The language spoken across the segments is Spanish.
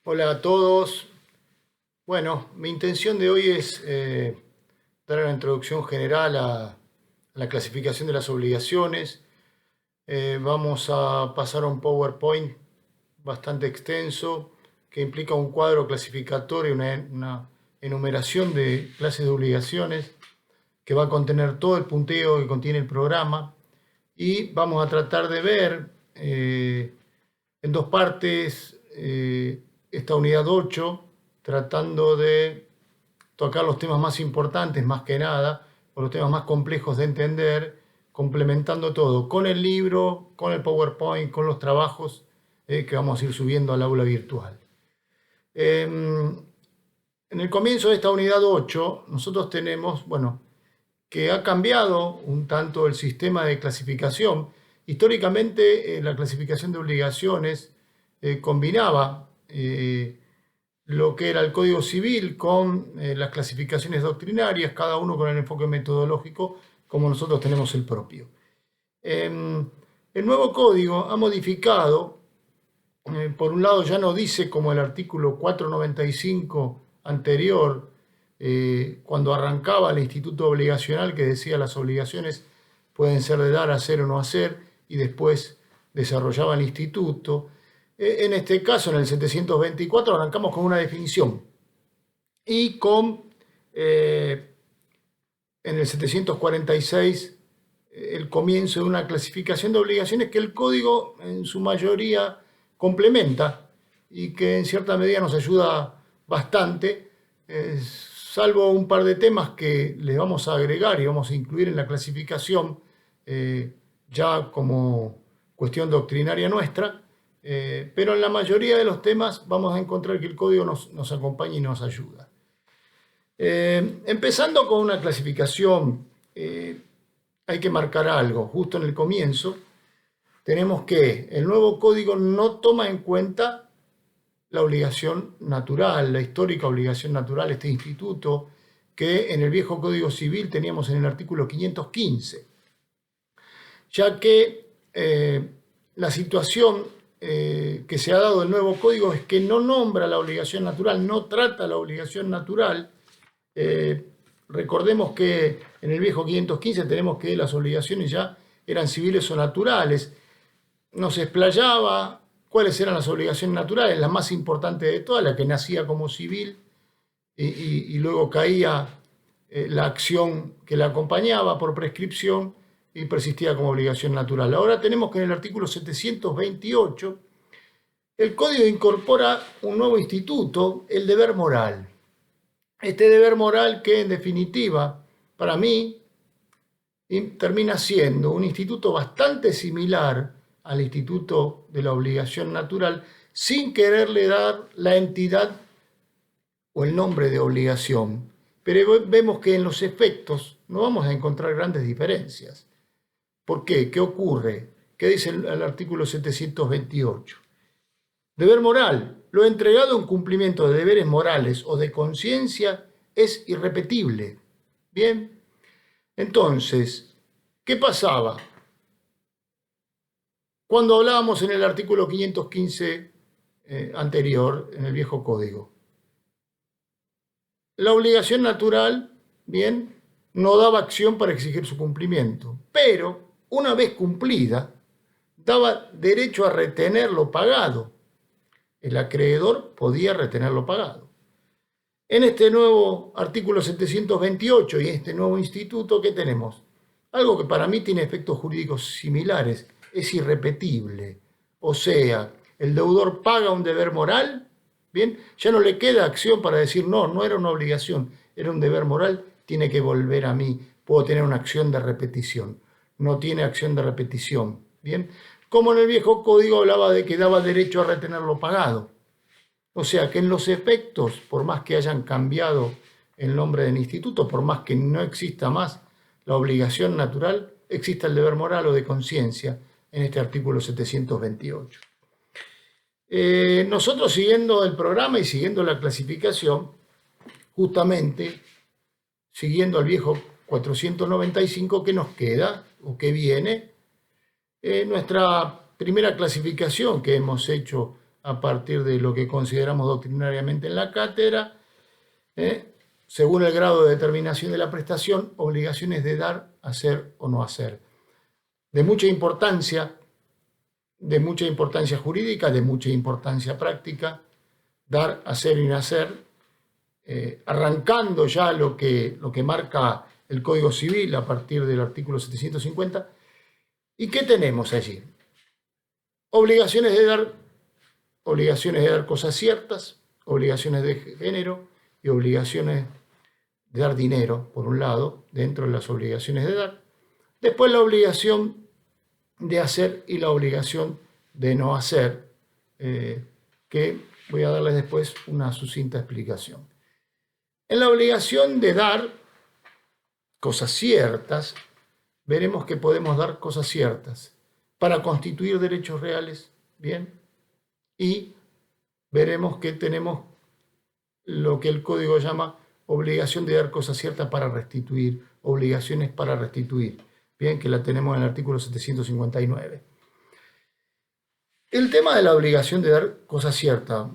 Hola a todos. Bueno, mi intención de hoy es dar una introducción general a la clasificación de las obligaciones. Vamos a pasar a un PowerPoint bastante extenso que implica un cuadro clasificatorio, una enumeración de clases de obligaciones que va a contener todo el punteo que contiene el programa y vamos a tratar de ver en dos partes esta unidad 8, tratando de tocar los temas más importantes, más que nada, o los temas más complejos de entender, complementando todo con el libro, con el PowerPoint, con los trabajos que vamos a ir subiendo al aula virtual. En el comienzo de esta unidad 8, nosotros tenemos, bueno, que ha cambiado un tanto el sistema de clasificación. Históricamente, la clasificación de obligaciones combinaba lo que era el Código Civil con las clasificaciones doctrinarias, cada uno con el enfoque metodológico, como nosotros tenemos el propio. El nuevo código ha modificado, por un lado ya no dice como el artículo 495 anterior, cuando arrancaba el instituto obligacional, que decía las obligaciones pueden ser de dar, hacer o no hacer, y después desarrollaba el instituto. En este caso, en el 724, arrancamos con una definición y en el 746 el comienzo de una clasificación de obligaciones que el código en su mayoría complementa y que en cierta medida nos ayuda bastante, salvo un par de temas que le vamos a agregar y vamos a incluir en la clasificación ya como cuestión doctrinaria nuestra. Pero en la mayoría de los temas vamos a encontrar que el código nos acompaña y nos ayuda. Empezando con una clasificación, hay que marcar algo. Justo en el comienzo tenemos que el nuevo código no toma en cuenta la obligación natural, la histórica obligación natural, este instituto que en el viejo Código Civil teníamos en el artículo 515, ya que la situación que se ha dado del nuevo código es que no nombra la obligación natural, no trata la obligación natural. Recordemos que en el viejo 515 tenemos que las obligaciones ya eran civiles o naturales. Nos explayaba cuáles eran las obligaciones naturales, la más importante de todas, la que nacía como civil y luego caía la acción que la acompañaba por prescripción y persistía como obligación natural. Ahora tenemos que en el artículo 728 el código incorpora un nuevo instituto, el deber moral. Este deber moral que en definitiva para mí termina siendo un instituto bastante similar al instituto de la obligación natural, sin quererle dar la entidad o el nombre de obligación. Pero vemos que en los efectos no vamos a encontrar grandes diferencias. ¿Por qué? ¿Qué ocurre? ¿Qué dice el artículo 728? Deber moral. Lo entregado en cumplimiento de deberes morales o de conciencia es irrepetible. Bien. Entonces, ¿qué pasaba? Cuando hablábamos en el artículo 515 anterior, en el viejo código, la obligación natural, bien, no daba acción para exigir su cumplimiento, pero una vez cumplida, daba derecho a retener lo pagado. El acreedor podía retener lo pagado. En este nuevo artículo 728 y este nuevo instituto, ¿qué tenemos? Algo que para mí tiene efectos jurídicos similares, es irrepetible. O sea, el deudor paga un deber moral, bien, ya no le queda acción para decir, no era una obligación, era un deber moral, tiene que volver a mí, puedo tener una acción de repetición. No tiene acción de repetición, bien. Como en el viejo código hablaba de que daba derecho a retener lo pagado. O sea que en los efectos, por más que hayan cambiado el nombre del instituto, por más que no exista más la obligación natural, existe el deber moral o de conciencia en este artículo 728. Nosotros siguiendo el programa y siguiendo la clasificación, justamente siguiendo al viejo 495, ¿qué nos queda o qué viene? Nuestra primera clasificación que hemos hecho a partir de lo que consideramos doctrinariamente en la cátedra, según el grado de determinación de la prestación, obligaciones de dar, hacer o no hacer. De mucha importancia jurídica, de mucha importancia práctica, dar, hacer y no hacer, arrancando ya lo que marca el Código Civil a partir del artículo 750. ¿Y qué tenemos allí? Obligaciones de dar cosas ciertas, obligaciones de género y obligaciones de dar dinero, por un lado, dentro de las obligaciones de dar. Después la obligación de hacer y la obligación de no hacer, que voy a darles después una sucinta explicación. En la obligación de dar cosas ciertas, veremos que podemos dar cosas ciertas para constituir derechos reales, ¿bien? Y veremos que tenemos lo que el Código llama obligación de dar cosas ciertas para restituir, obligaciones para restituir, ¿bien? Que la tenemos en el artículo 759. El tema de la obligación de dar cosas ciertas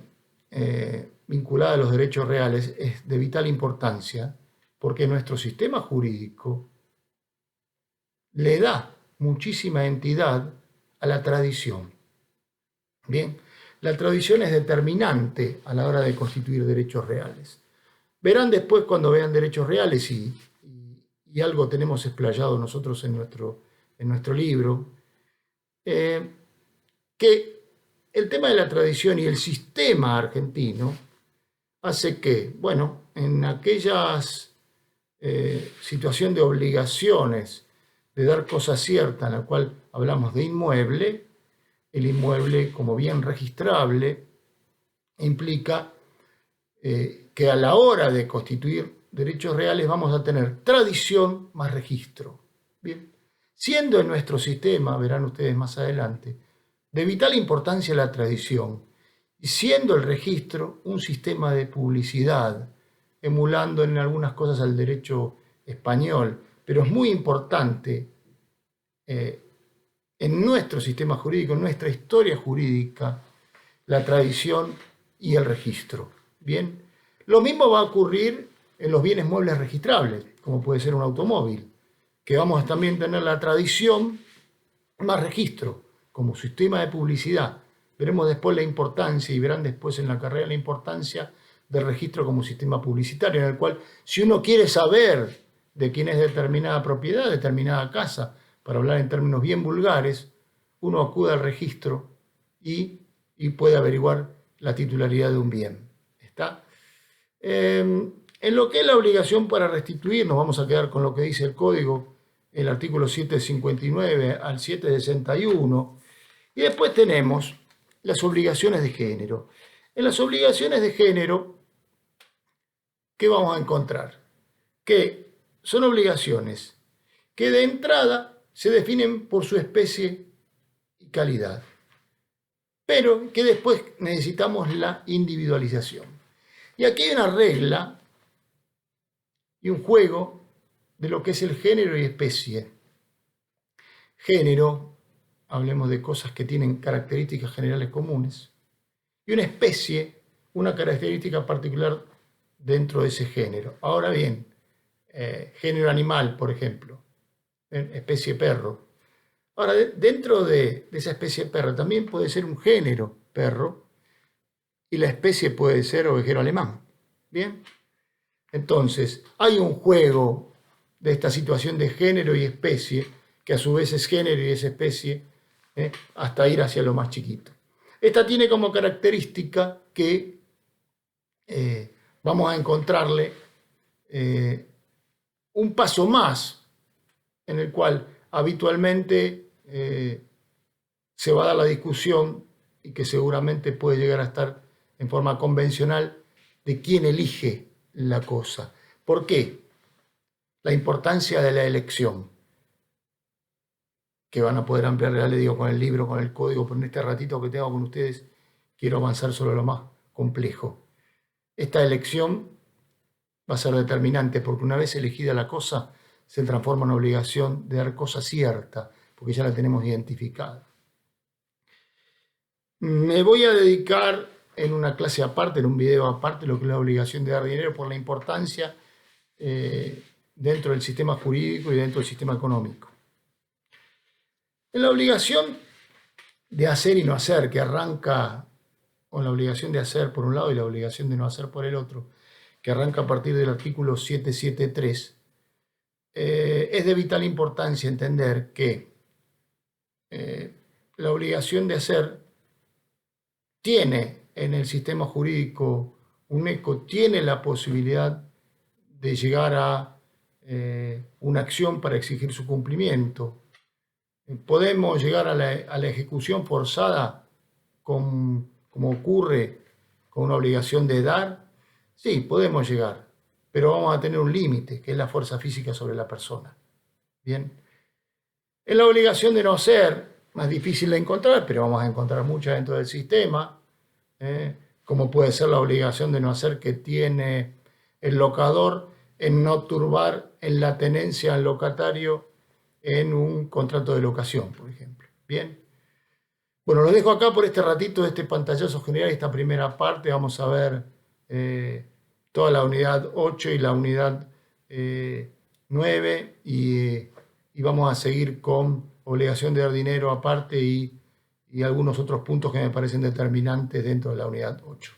vinculada a los derechos reales es de vital importancia porque nuestro sistema jurídico le da muchísima entidad a la tradición. Bien, la tradición es determinante a la hora de constituir derechos reales. Verán después cuando vean derechos reales y algo tenemos explayado nosotros en nuestro libro, que el tema de la tradición y el sistema argentino hace que, bueno, en aquellas situación de obligaciones de dar cosas ciertas, en la cual hablamos de inmueble, el inmueble como bien registrable implica que a la hora de constituir derechos reales vamos a tener tradición más registro. Bien, siendo en nuestro sistema, verán ustedes más adelante, de vital importancia la tradición, y siendo el registro un sistema de publicidad, emulando en algunas cosas al derecho español, pero es muy importante en nuestro sistema jurídico, en nuestra historia jurídica, la tradición y el registro. Bien, lo mismo va a ocurrir en los bienes muebles registrables, como puede ser un automóvil, que vamos a también tener la tradición más registro, como sistema de publicidad. Veremos después la importancia, y verán después en la carrera la importancia del registro como sistema publicitario, en el cual si uno quiere saber de quién es determinada propiedad, determinada casa, para hablar en términos bien vulgares, uno acude al registro y puede averiguar la titularidad de un bien. ¿Está? En lo que es la obligación para restituir, nos vamos a quedar con lo que dice el Código, el artículo 759 al 761, y después tenemos las obligaciones de género. En las obligaciones de género, ¿qué vamos a encontrar? Que son obligaciones que de entrada se definen por su especie y calidad, pero que después necesitamos la individualización. Y aquí hay una regla y un juego de lo que es el género y especie. Género, hablemos de cosas que tienen características generales comunes, y una especie, una característica particular dentro de ese género. Ahora bien, género animal, por ejemplo, especie perro. Ahora, dentro de esa especie perro también puede ser un género perro y la especie puede ser ovejero alemán. ¿Bien? Entonces, hay un juego de esta situación de género y especie, que a su vez es género y es especie, hasta ir hacia lo más chiquito. Esta tiene como característica que vamos a encontrarle un paso más en el cual habitualmente se va a dar la discusión y que seguramente puede llegar a estar en forma convencional de quién elige la cosa. ¿Por qué? La importancia de la elección, que van a poder ampliar, ya le digo, con el libro, con el código, pero en este ratito que tengo con ustedes quiero avanzar sobre lo más complejo. Esta elección va a ser determinante porque una vez elegida la cosa se transforma en obligación de dar cosa cierta, porque ya la tenemos identificada. Me voy a dedicar en una clase aparte, en un video aparte, lo que es la obligación de dar dinero por la importancia dentro del sistema jurídico y dentro del sistema económico. En la obligación de hacer y no hacer, que arranca con la obligación de hacer por un lado y la obligación de no hacer por el otro, que arranca a partir del artículo 773, es de vital importancia entender que la obligación de hacer tiene en el sistema jurídico un eco, tiene la posibilidad de llegar a una acción para exigir su cumplimiento. Podemos llegar a la ejecución forzada como ocurre con una obligación de dar. Sí, podemos llegar, pero vamos a tener un límite, que es la fuerza física sobre la persona. Bien. En la obligación de no ser, más difícil de encontrar, pero vamos a encontrar muchas dentro del sistema, como puede ser la obligación de no hacer que tiene el locador en no turbar en la tenencia al locatario en un contrato de locación, por ejemplo. Bien. Bueno, lo dejo acá por este ratito, este pantallazo general, esta primera parte. Vamos a ver toda la unidad 8 y la unidad 9 y vamos a seguir con obligación de dar dinero aparte y algunos otros puntos que me parecen determinantes dentro de la unidad 8.